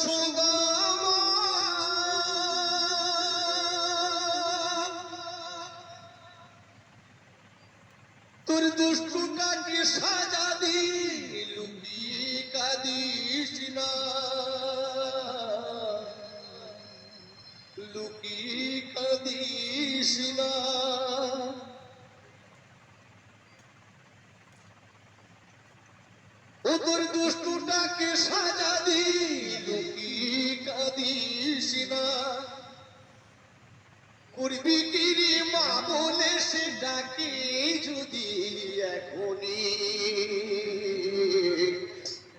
সুগম তোর দুষ্টুটাকে সাজা দি লুকিয়ে কাঁদিস না, লুকিয়ে কাঁদিস না। ও তোর দুষ্টুটাকে সাজা দি লুকিয়ে কাঁদিস না। করবি কি রে মা বলে সে ডাকে যদি এখনই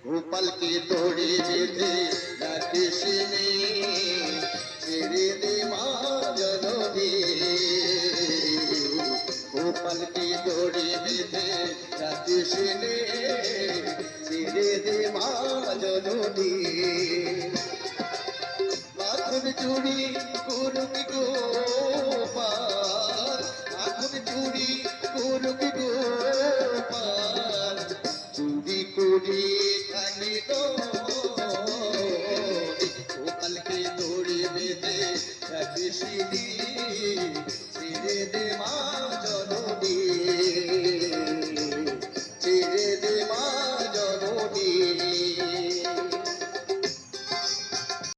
গোপালকে দড়ি বেঁধে ডাকিস নে, ছেড়ে দে মা জননী। গোপালকে দড়ি বেঁধে ডাকিস নে, ছেড়ে দে মা জননী। মাখন চুরি করুক গোপাল, মাখন চুরি করুক গোপাল, চুরি করি খালি তো